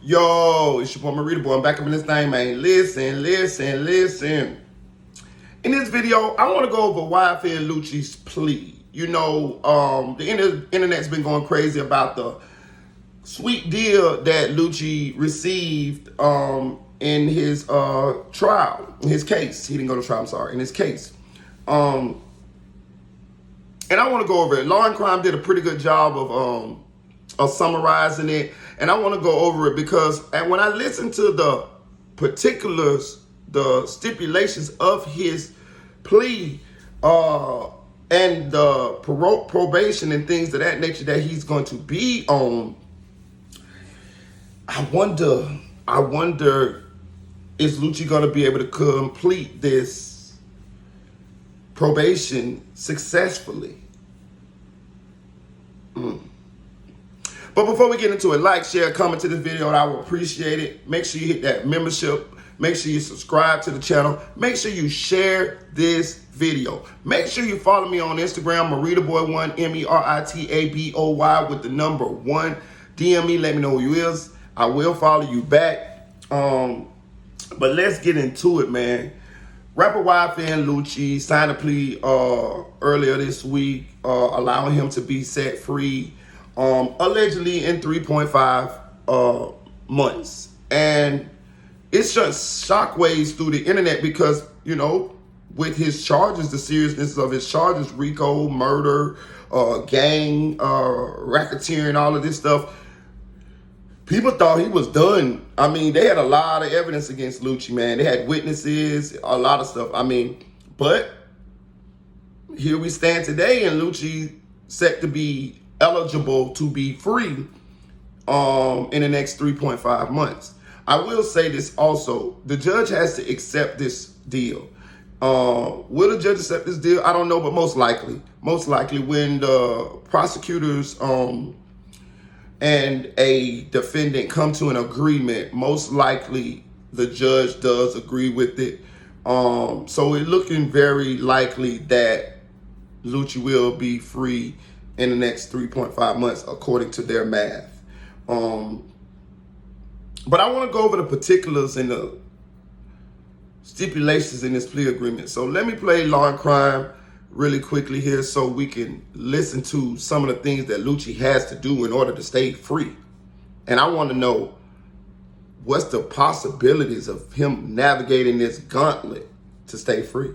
Yo, it's your boy Marita Boy. I'm back up in this thing, man. Listen. In this video, I want to go over YFN and Lucci'S plea. You know, the internet's been going crazy about the sweet deal that Lucci received in his trial, in his case. He didn't go to trial, I'm sorry, in his case. And I want to go over it. Law and Crime did a pretty good job of summarizing it. And I want to go over it because when I listen to the particulars, the stipulations of his plea, and the probation and things of that nature that he's going to be on, I wonder, is Lucci going to be able to complete this probation successfully? But before we get into it, like, share, comment to this video, and I will appreciate it. Make sure you hit that membership. Make sure you subscribe to the channel. Make sure you share this video. Make sure you follow me on Instagram, MeritaBoy1, MERITABOY with the number 1. DM me, let me know who you is. I will follow you back. But let's get into it, man. Rapper YFN Lucci signed a plea earlier this week, allowing him to be set free, allegedly in 3.5 months. And it's just shockwaves through the internet because, you know, with his charges, the seriousness of his charges, RICO, murder, gang, racketeering, all of this stuff, people thought he was done. I mean, they had a lot of evidence against Lucci, man. They had witnesses, a lot of stuff. I mean, but here we stand today, and Lucci set to be eligible to be free in the next 3.5 months. I will say this also. The judge has to accept this deal. Will the judge accept this deal? I don't know, but most likely when the prosecutors and a defendant come to an agreement, most likely the judge does agree with it. So it's looking very likely that Lucci will be free in the next 3.5 months, according to their math. But I want to go over the particulars and the stipulations in this plea agreement. So let me play Law and Crime really quickly here so we can listen to some of the things that Lucci has to do in order to stay free. And I want to know what's the possibilities of him navigating this gauntlet to stay free.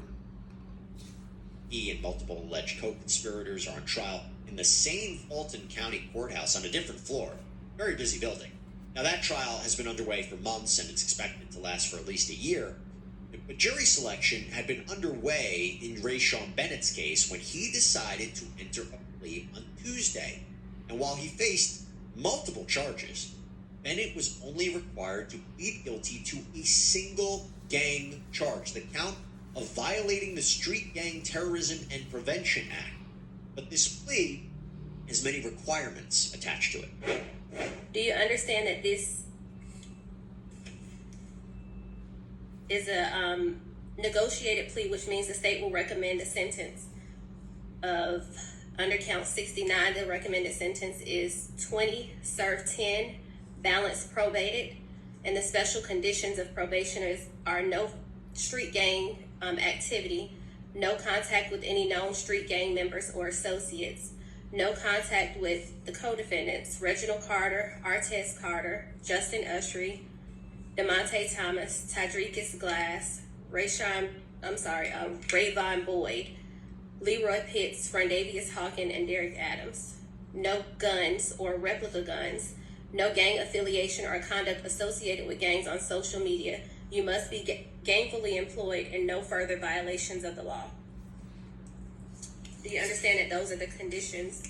He and multiple alleged co-conspirators are on trial in the same Fulton County courthouse on a different floor. Very busy building. Now, that trial has been underway for months, and it's expected to last for at least a year. But jury selection had been underway in Rayshawn Bennett's case when he decided to enter a plea on Tuesday. And while he faced multiple charges, Bennett was only required to plead guilty to a single gang charge, the count of violating the Street Gang Terrorism and Prevention Act. But this plea has many requirements attached to it. Do you understand that this is a negotiated plea, which means the state will recommend a sentence of, under count 69, the recommended sentence is 20, serve 10, balance probated, and the special conditions of probationers are no street gang activity, no contact with any known street gang members or associates, no contact with the co-defendants, Reginald Carter, Artez Carter, Justin Ushery, DeMonte Thomas, Tadrekus Glass, Rayvon Boyd, Leroy Pitts, Frondavious Hawkins, and Derek Adams. No guns or replica guns, no gang affiliation or conduct associated with gangs on social media. You must be gainfully employed and no further violations of the law. Do you understand that those are the conditions?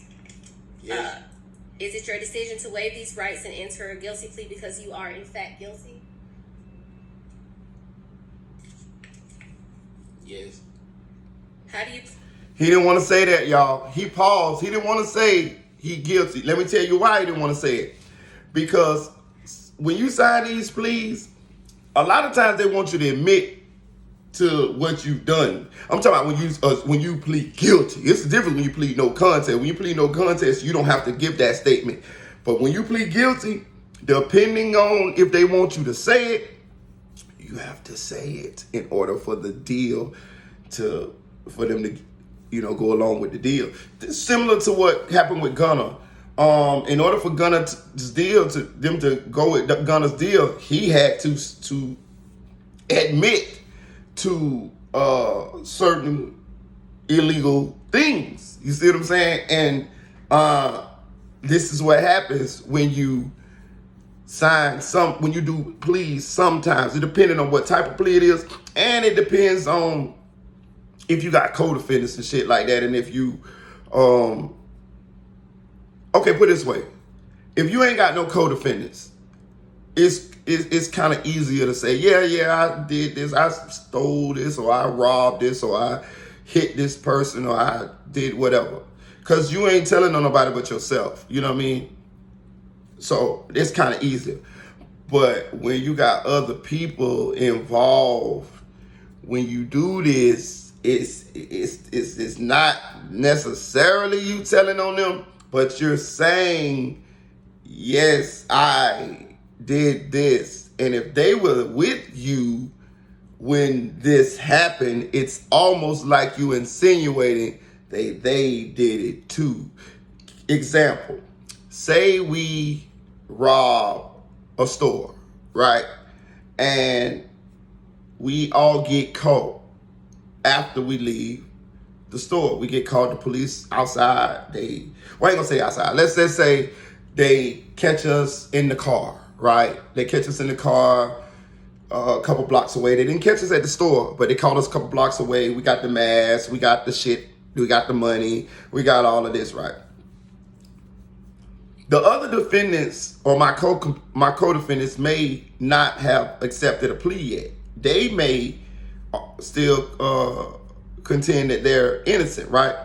Yes. Is it your decision to waive these rights and enter a guilty plea because you are in fact guilty? Yes. How do you... He didn't want to say that, y'all. He paused. He didn't want to say he guilty. Let me tell you why he didn't want to say it. Because when you sign these pleas, a lot of times they want you to admit to what you've done. I'm talking about when you plead guilty. It's different when you plead no contest. When you plead no contest, you don't have to give that statement. But when you plead guilty, Depending on if they want you to say it, you have to say it in order for the deal for them to, go along with the deal. It's similar to what happened with Gunner. In order for Gunner's deal to go with Gunner's deal, he had to admit to certain illegal things. You see what I'm saying? And this is what happens when you when you do pleas. Sometimes it depends on what type of plea it is, and it depends on if you got co-defendants and shit like that, and if you okay, put it this way, if you ain't got no co-defendants, it's kind of easier to say, yeah, I did this, I stole this, or I robbed this, or I hit this person, or I did whatever, because you ain't telling on nobody but yourself. You know what I mean? So it's kind of easier. But when you got other people involved, when you do this, it's not necessarily you telling on them, but you're saying, yes, I did this. And if they were with you when this happened, it's almost like you insinuating they did it too. Example, say we rob a store, right? And we all get caught after we leave the store. We get called, the police outside. I ain't gonna say outside. Let's just say they catch us in the car, right? They catch us in the car a couple blocks away. They didn't catch us at the store, but they caught us a couple blocks away. We got the mask, we got the shit, we got the money, we got all of this, right? The other defendants or my co-defendants may not have accepted a plea yet. They may still contend that they're innocent, right?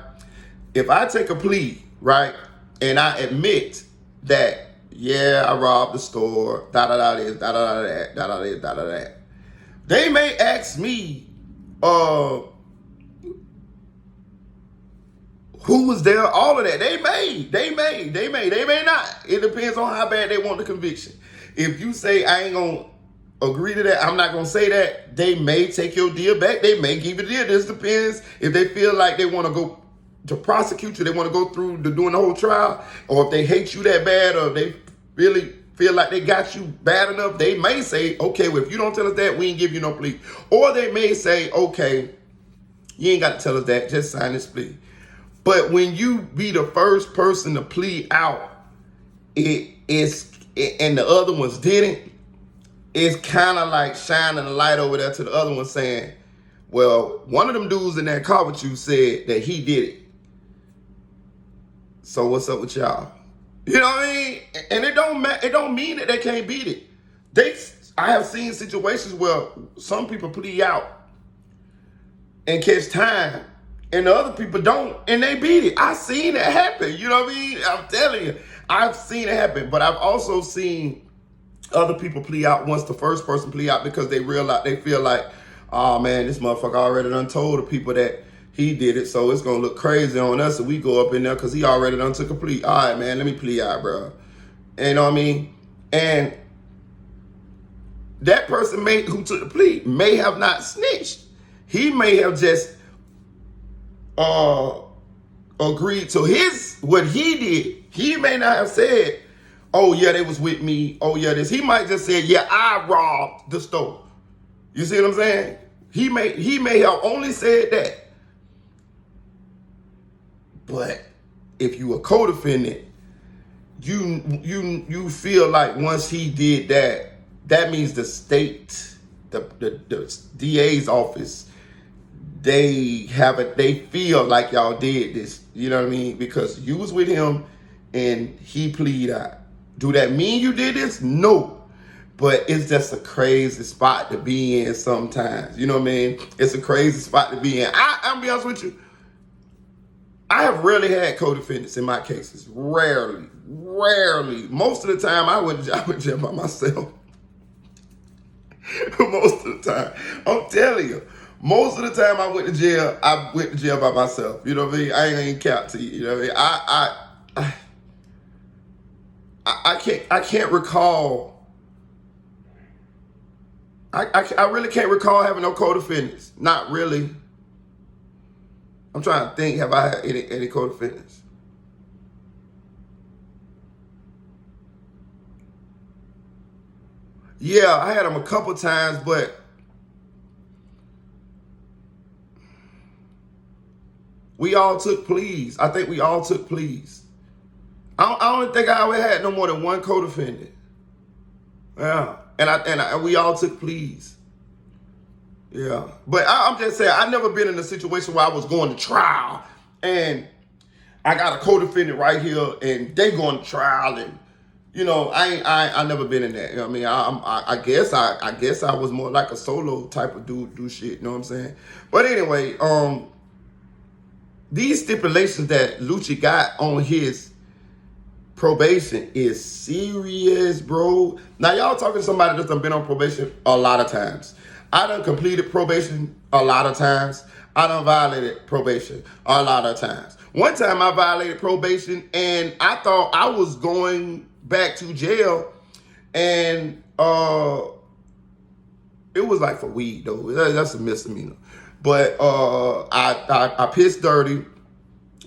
If I take a plea, right, and I admit that, yeah, I robbed the store, da-da-da this, da-da-da that, da-da-da this, da-da-da that, they may ask me, who was there, all of that. They may not. It depends on how bad they want the conviction. If you say, I ain't gonna agree to that, I'm not gonna say that, they may take your deal back. They may give you the deal. This depends if they feel like they want to go to prosecute you, they want to go through doing the whole trial, or if they hate you that bad, or they really feel like they got you bad enough, they may say, okay, well, if you don't tell us that, we ain't give you no plea. Or they may say, okay, you ain't got to tell us that, just sign this plea. But when you be the first person to plead out, and the other ones didn't, it's kind of like shining a light over there to the other one saying, well, one of them dudes in that car with you said that he did it. So what's up with y'all? You know what I mean? And it don't mean that they can't beat it. I have seen situations where some people plead out and catch time, and the other people don't, and they beat it. I've seen it happen. You know what I mean? I'm telling you, I've seen it happen. But I've also seen other people plea out once the first person plea out, because they feel like, oh man, this motherfucker already done told the people that he did it, so it's gonna look crazy on us if we go up in there because he already done took a plea. All right, man, let me plea out, bro. You know what I mean? And that person who took the plea may have not snitched. He may have just agreed to what he did. He may not have said, oh yeah, they was with me. Oh yeah, this. He might just say, yeah, I robbed the store. You see what I'm saying? He may have only said that. But if you a co-defendant, you feel like once he did that, that means the state, the DA's office, they feel like y'all did this. You know what I mean? Because you was with him and he pleaded out. Do that mean you did this? No. But it's just a crazy spot to be in sometimes. You know what I mean? It's a crazy spot to be in. I'll be honest with you. I have rarely had co-defendants in my cases. Rarely. Most of the time, I went to jail by myself. Most of the time. I'm telling you. Most of the time I went to jail by myself. You know what I mean? I ain't even count to you. You know what I mean? I can't recall. I really can't recall having no co-defendants. Not really. I'm trying to think. Have I had any co-defendants? Yeah, I had them a couple times, but we all took pleas. I think we all took pleas. I don't think I ever had no more than one co-defendant. Yeah, and we all took pleas. Yeah, but I'm just saying, I've never been in a situation where I was going to trial and I got a co-defendant right here and they going to trial, and you know, I never been in that. You know what I mean, I guess I was more like a solo type of dude, do shit. You know what I'm saying? But anyway, these stipulations that Lucci got on his probation is serious, bro. Now y'all talking to somebody that's done been on probation a lot of times. I done completed probation a lot of times. I done violated probation a lot of times. One time I violated probation and I thought I was going back to jail, and it was like for weed though. That's a misdemeanor. But I pissed dirty,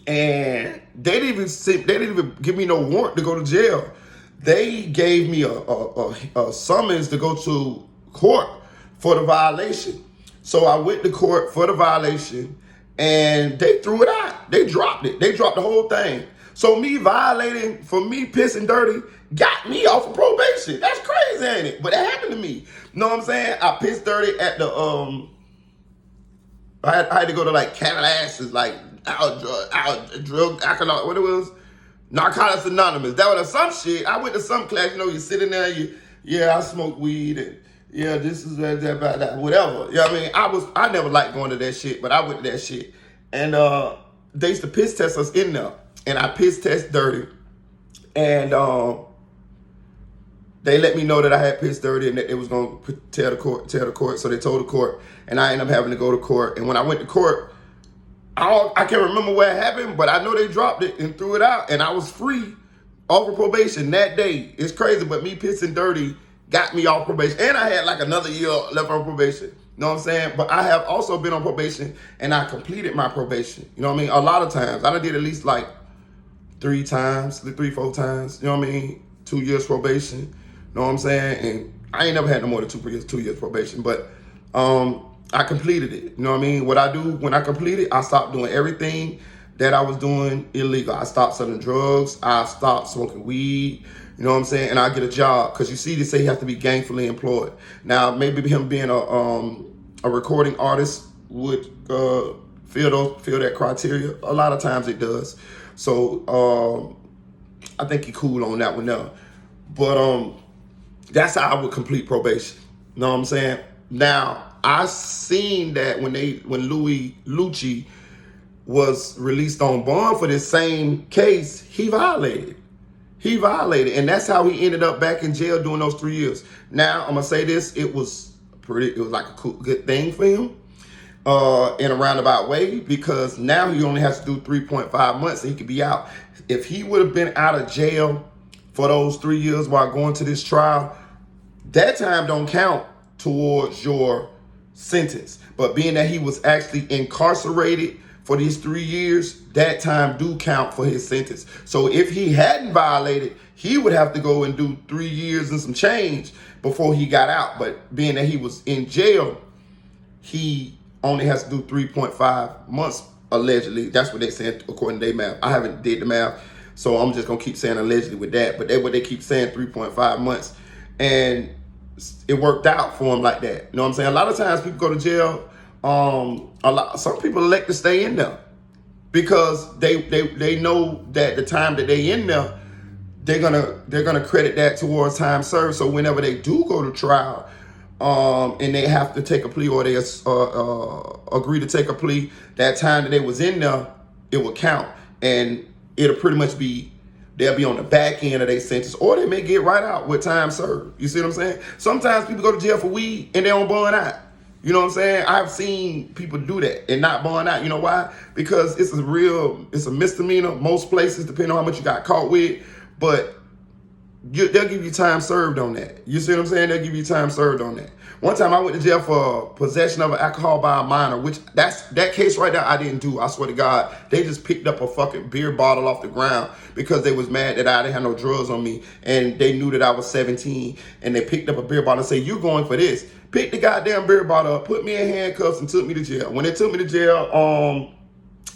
and they didn't even give me no warrant to go to jail. They gave me a summons to go to court for the violation. So I went to court for the violation, and they threw it out. They dropped it. They dropped the whole thing. So me violating, for me pissing dirty, got me off of probation. That's crazy, ain't it? But that happened to me. You know what I'm saying? I pissed dirty at the I had to go to like Cadillacs, like drug alcohol, what it was, Narcotics Anonymous. That was some shit. I went to some class. You know, you sit in there, I smoke weed, and yeah, this is that, whatever. You know what I mean? I never liked going to that shit, but I went to that shit, and they used to piss test us in there. And I piss test dirty, and they let me know that I had pissed dirty and that it was going to tell the court. So they told the court, and I ended up having to go to court. And when I went to court, I can't remember what happened, but I know they dropped it and threw it out, and I was free off of probation that day. It's crazy, but me pissing dirty got me off probation, and I had like another year left on probation. You know what I'm saying? But I have also been on probation, and I completed my probation. You know what I mean? A lot of times. I did at least like 4 times, you know what I mean? 2 years probation, you know what I'm saying? And I ain't never had no more than 2 years probation, but I completed it, you know what I mean? What I do when I complete it, I stopped doing everything that I was doing illegal. I stopped selling drugs, I stopped smoking weed, you know what I'm saying? And I get a job, because you see, they say he has to be gainfully employed. Now, maybe him being a recording artist would fill that criteria. A lot of times it does. So I think he cool on that one now. But that's how I would complete probation. You know what I'm saying? Now, I seen that when Lucci was released on bond for this same case, he violated. And that's how he ended up back in jail doing those 3 years. Now, I'm gonna say this, it was like a good thing for him. In a roundabout way, because now he only has to do 3.5 months and he could be out. If he would have been out of jail for those 3 years while going to this trial, that time don't count towards your sentence. But being that he was actually incarcerated for these 3 years, that time do count for his sentence. So if he hadn't violated, he would have to go and do 3 years and some change before he got out. But being that he was in jail, he only has to do 3.5 months, allegedly. That's what they said according to their math. I haven't did the math, so I'm just gonna keep saying allegedly with that. But that's what they keep saying, 3.5 months. And it worked out for him like that. You know what I'm saying? A lot of times people go to jail. Some people elect to stay in there because they know that the time that they in there, they're gonna credit that towards time served. So whenever they do go to trial, and they have to take a plea, or they agree to take a plea, that time that they was in there, it will count. And it'll pretty much be, they'll be on the back end of their sentence, or they may get right out with time served. You see what I'm saying? Sometimes people go to jail for weed and they don't bond out. You know what I'm saying? I've seen people do that and not bond out. You know why? Because it's a misdemeanor most places, depending on how much you got caught with. But they'll give you time served on that. You see what I'm saying? They'll give you time served on that. One time I went to jail for possession of alcohol by a minor, which that case right there I didn't do. I swear to God, they just picked up a fucking beer bottle off the ground because they was mad that I didn't have no drugs on me, and they knew that I was 17, and they picked up a beer bottle and said, "You going for this?" Picked the goddamn beer bottle up, put me in handcuffs, and took me to jail. When they took me to jail,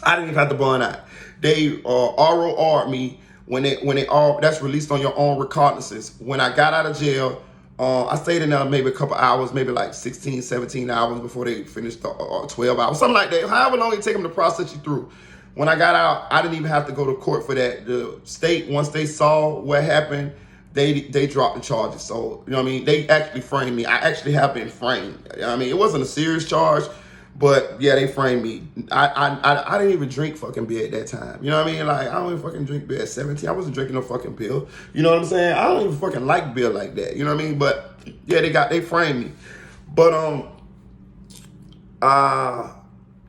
I didn't even have to bond out. They ROR'd me when they all that's released on your own recognizance. When I got out of jail, I stayed in there maybe a couple hours, maybe like 16, 17 hours before they finished the 12 hours, something like that. However long it take them to process you through. When I got out, I didn't even have to go to court for that. The state, once they saw what happened, they dropped the charges. So, you know what I mean? They actually framed me. I actually have been framed. You know what I mean? It wasn't a serious charge, but yeah, they framed me. I didn't even drink fucking beer at that time. You know what I mean? Like, I don't even fucking drink beer at 17. I wasn't drinking no fucking pill. You know what I'm saying? I don't even fucking like beer like that. You know what I mean? But yeah, they framed me. But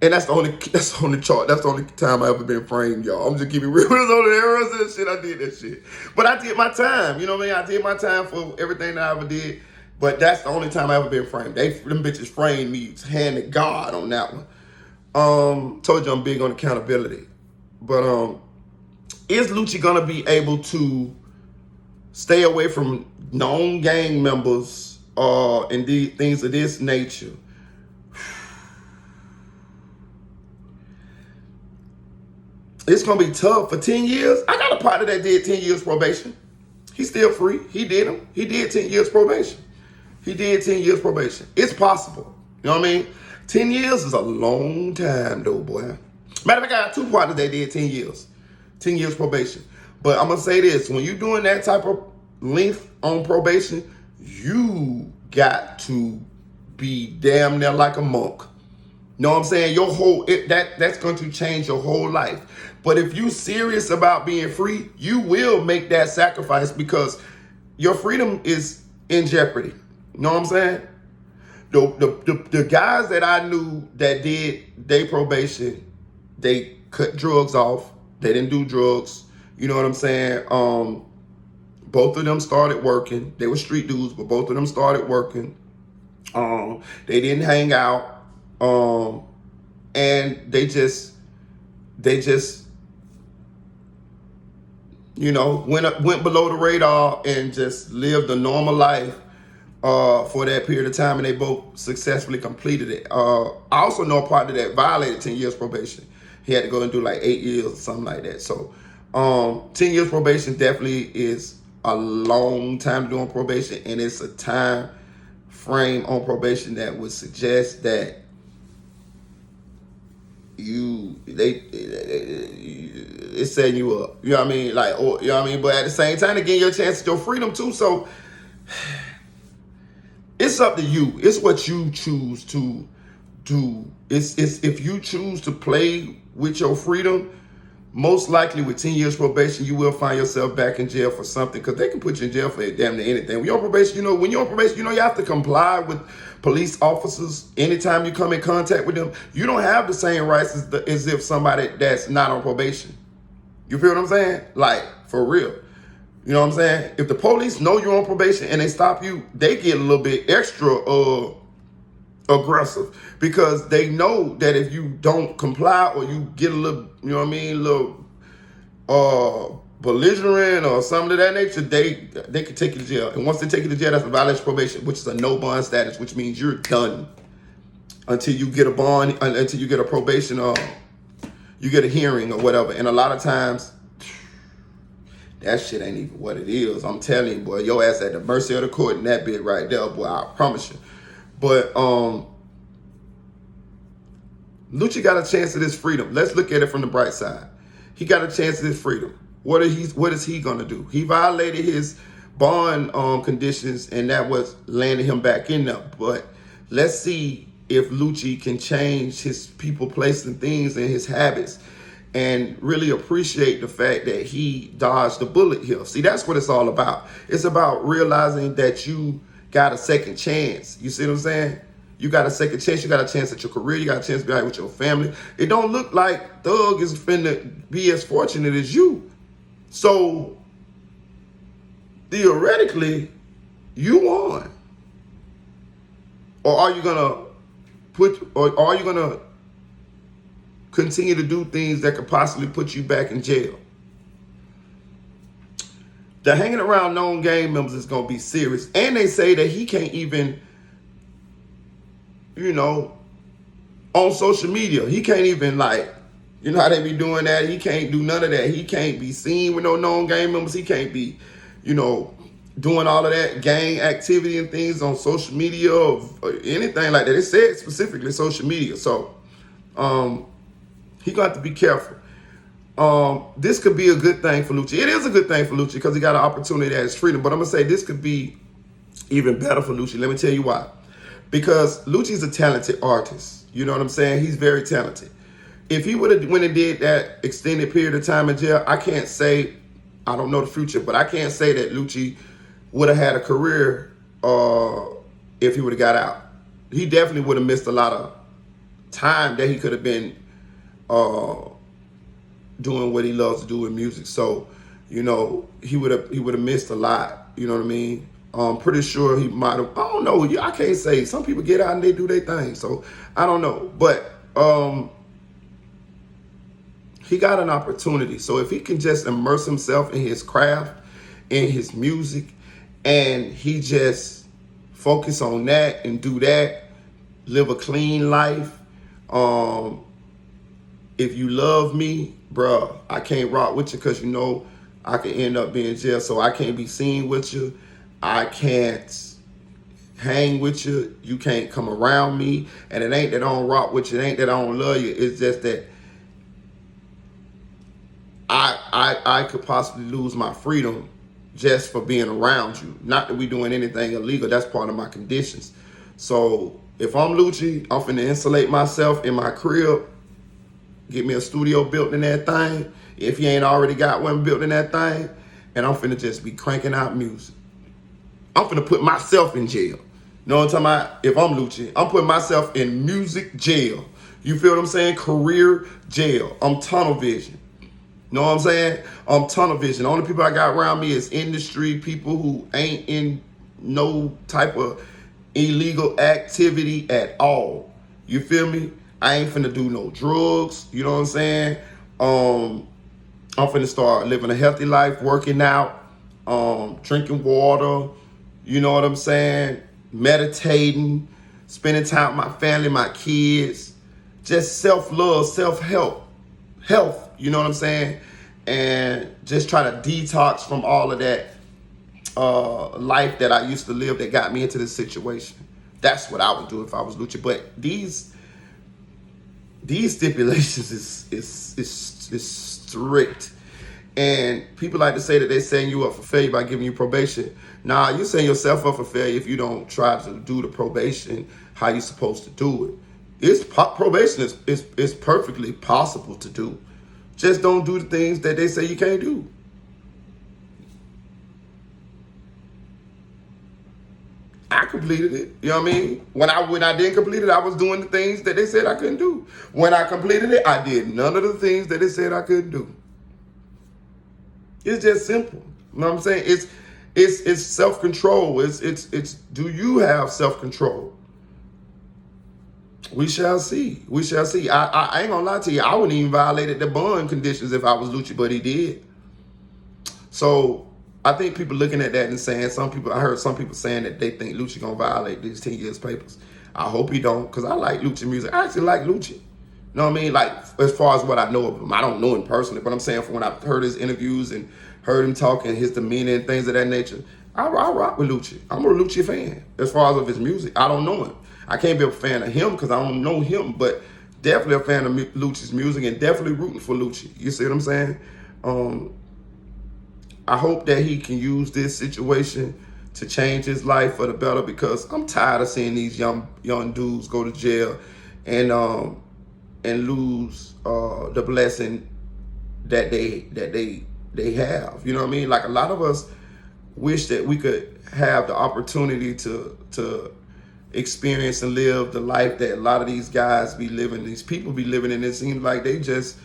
and that's the only charge. That's the only time I ever been framed, y'all. I'm just keeping real. There's only errors and shit. I did that shit. But I did my time. You know what I mean? I did my time for everything that I ever did. But that's the only time I ever been framed. Them bitches framed me, hand to God on that one. Told you I'm big on accountability. But is Lucci gonna be able to stay away from known gang members and things of this nature? It's gonna be tough for 10 years. I got a partner that did 10 years probation. He's still free. He did them. He did 10 years probation. He did 10 years probation. It's possible. You know what I mean? 10 years is a long time though, boy. Matter of fact, I got two partners that did 10 years. 10 years probation. But I'm gonna say this, when you're doing that type of length on probation, you got to be damn near like a monk. You know what I'm saying? That's going to change your whole life. But if you serious about being free, you will make that sacrifice because your freedom is in jeopardy. You know what I'm saying? The guys that I knew that did their probation, they cut drugs off. They didn't do drugs. You know what I'm saying? Both of them started working. They were street dudes, but both of them started working. They didn't hang out. And they just, you know, went below the radar and just lived a normal life for that period of time, and they both successfully completed it. I also know a partner that violated 10 years probation. He had to go and do like 8 years or something like that. So 10 years probation definitely is a long time to do on probation, and it's a time frame on probation that would suggest that it's setting you up. You know what I mean? Like, or, you know what I mean? But at the same time, again, your chance at your freedom too. So it's up to you. It's what you choose to do. It's if you choose to play with your freedom, most likely with 10 years probation, you will find yourself back in jail for something, because they can put you in jail for damn near anything. When you're on probation, you have to comply with police officers anytime you come in contact with them. You don't have the same rights as if somebody that's not on probation. You feel what I'm saying? Like, for real. You know what I'm saying? If the police know you're on probation and they stop you, they get a little bit extra aggressive, because they know that if you don't comply or you get a little, you know what I mean, belligerent or something of that nature, they can take you to jail. And once they take you to jail, that's a violation of probation, which is a no bond status, which means you're done until you get a bond, until you get a probation or you get a hearing or whatever. And a lot of times, that shit ain't even what it is. I'm telling you, boy, your ass at the mercy of the court in that bit right there, boy, I promise you. But Lucci got a chance at his freedom. Let's look at it from the bright side. He got a chance at his freedom. What is he gonna do? He violated his bond conditions, and that was landing him back in there. But let's see if Lucci can change his people, place, and things and his habits, and really appreciate the fact that he dodged the bullet here. See, that's what it's all about. It's about realizing that you got a second chance. You see what I'm saying? You got a second chance. You got a chance at your career. You got a chance to be out with your family. It don't look like Thug is finna be as fortunate as you. So theoretically, you won. Or are you gonna continue to do things that could possibly put you back in jail? The hanging around known gang members is gonna be serious. And they say that he can't even, on social media, he can't even how they be doing that? He can't do none of that. He can't be seen with no known gang members. He can't be, doing all of that gang activity and things on social media or anything like that. It said specifically social media. So he got to be careful. This could be a good thing for Lucci. It is a good thing for Lucci because he got an opportunity at his freedom. But I'm going to say this could be even better for Lucci. Let me tell you why. Because Lucci's a talented artist. You know what I'm saying? He's very talented. If he would have went and did that extended period of time in jail, I can't say, I don't know the future, but I can't say that Lucci would have had a career if he would have got out. He definitely would have missed a lot of time that he could have been doing what he loves to do in music. So, he would have missed a lot. You know what I mean? I'm pretty sure he might have. I don't know. I can't say. Some people get out and they do their thing. So I don't know. But he got an opportunity. So if he can just immerse himself in his craft, in his music, and he just focus on that and do that, live a clean life. If you love me, bruh, I can't rock with you because I can end up being in jail. So I can't be seen with you. I can't hang with you. You can't come around me. And it ain't that I don't rock with you. It ain't that I don't love you. It's just that I could possibly lose my freedom just for being around you. Not that we doing anything illegal. That's part of my conditions. So if I'm Lucci, I'm finna insulate myself in my crib, get me a studio built in that thing. If you ain't already got one built in that thing, and I'm finna just be cranking out music. I'm finna put myself in jail. You know what I'm talking about? If I'm Lucci, I'm putting myself in music jail. You feel what I'm saying? Career jail. I'm tunnel vision. Know what I'm saying? I'm tunnel vision. The only people I got around me is industry, people who ain't in no type of illegal activity at all. You feel me? I ain't finna do no drugs. You know what I'm saying? I'm finna start living a healthy life, working out, drinking water. You know what I'm saying? Meditating, spending time with my family, my kids. Just self-love, self-help, health. You know what I'm saying? And just try to detox from all of that life that I used to live that got me into this situation. That's what I would do if I was Lucci. But these stipulations is strict. And people like to say that they're setting you up for failure by giving you probation. Nah, you're setting yourself up for failure if you don't try to do the probation how you're supposed to do it. Probation is perfectly possible to do. Just don't do the things that they say you can't do. I completed it. You know what I mean? When I didn't complete it, I was doing the things that they said I couldn't do. When I completed it, I did none of the things that they said I couldn't do. It's just simple. You know what I'm saying? It's self-control. It's do you have self-control? We shall see. We shall see. I ain't gonna lie to you. I wouldn't even violated the bond conditions if I was Lucci, but he did. So I think people looking at that and saying, I heard some people saying that they think Lucci gonna violate these 10 years papers. I hope he don't, because I like Lucci music. I actually like Lucci. You know what I mean? Like, as far as what I know of him. I don't know him personally, but I'm saying from when I've heard his interviews and heard him talking, his demeanor and things of that nature, I rock with Lucci. I'm a Lucci fan. As far as of his music, I don't know him. I can't be a fan of him because I don't know him, but definitely a fan of Lucci's music and definitely rooting for Lucci. You see what I'm saying? I hope that he can use this situation to change his life for the better, because I'm tired of seeing these young dudes go to jail and lose the blessing that they have. You know what I mean? Like, a lot of us wish that we could have the opportunity to experience and live the life that a lot of these guys be living, these people be living, and it seems like they just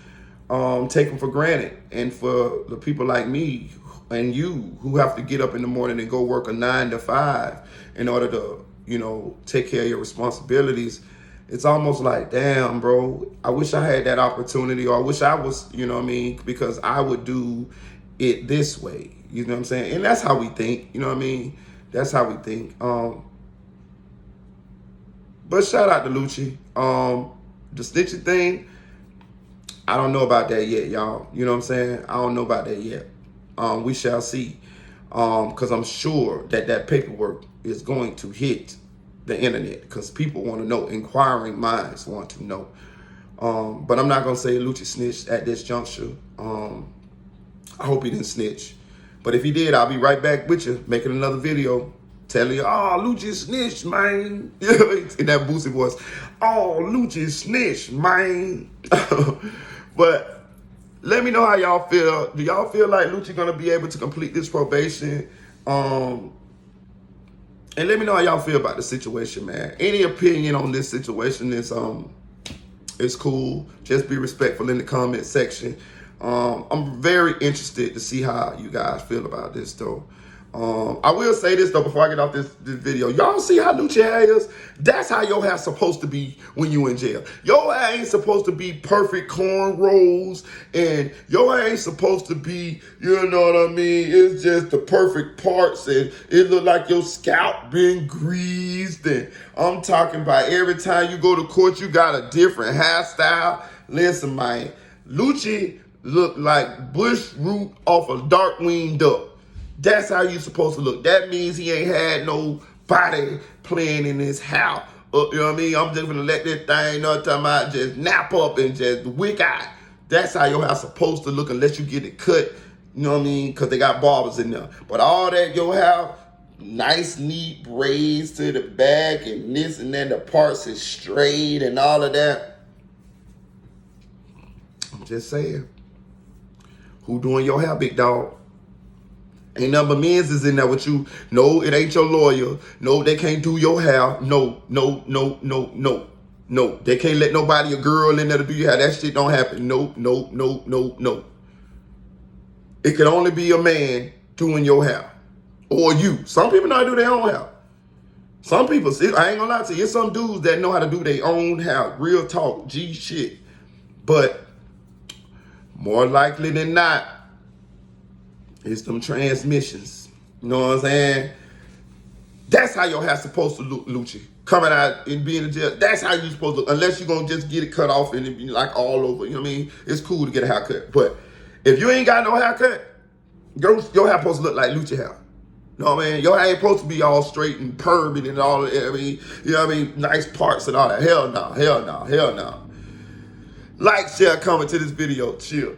take them for granted. And for the people like me and you who have to get up in the morning and go work a 9 to 5 in order to, you know, take care of your responsibilities, it's almost like, damn, bro, I wish I had that opportunity, or I wish I was, you know what I mean, because I would do it this way. You know what I'm saying? And that's how we think, you know what I mean? That's how we think. But shout out to Lucci. The snitching thing, I don't know about that yet, y'all. You know what I'm saying? I don't know about that yet. We shall see. Because I'm sure that paperwork is going to hit the internet, because people want to know. Inquiring minds want to know. But I'm not going to say Lucci snitched at this juncture. I hope he didn't snitch. But if he did, I'll be right back with you, making another video, telling you, oh, Lucci snitched, man. In that Boosie voice. Oh, Lucci snitched, man. But let me know how y'all feel. Do y'all feel like Lucci gonna be able to complete this probation? And let me know how y'all feel about the situation, man. Any opinion on this situation is cool. Just be respectful in the comment section. I'm very interested to see how you guys feel about this, though. I will say this, though, before I get off this video. Y'all see how Lucci hair is? That's how your hair's supposed to be when you in jail. Your hair ain't supposed to be perfect cornrows, and your hair ain't supposed to be, you know what I mean? It's just the perfect parts, and it look like your scalp been greased. And I'm talking about every time you go to court, you got a different hairstyle. Listen, man, Lucci look like bush root off a Darkwing Duck. That's how you supposed to look. That means he ain't had nobody playing in his house. You know what I mean? I'm just gonna let this thing, talking about, just nap up and just wick out. That's how your house supposed to look, unless you get it cut. You know what I mean? Because they got barbers in there. But all that your house, nice, neat braids to the back and this and then the parts is straight and all of that. I'm just saying. Who doing your hair, big dog? Ain't nothing but men's is in there with you. No, it ain't your lawyer. No, they can't do your hair. No. They can't let nobody, a girl in there to do your hair. That shit don't happen. No. It can only be a man doing your hair. Or you. Some people know how to do their own hair. Some people, see, I ain't gonna lie to you, it's some dudes that know how to do their own hair. Real talk, G shit. But more likely than not, it's them transmissions. You know what I'm saying? That's how your hair's supposed to look, Lucci. Coming out and being in jail, that's how you supposed to look. Unless you're going to just get it cut off and it be like all over. You know what I mean? It's cool to get a haircut. But if you ain't got no haircut, your hair supposed to look like Lucci hair. You know what I mean? Your hair ain't supposed to be all straight and permed and all that. I mean, you know what I mean? Nice parts and all that. Hell no. Like, share, comment to this video. Chill.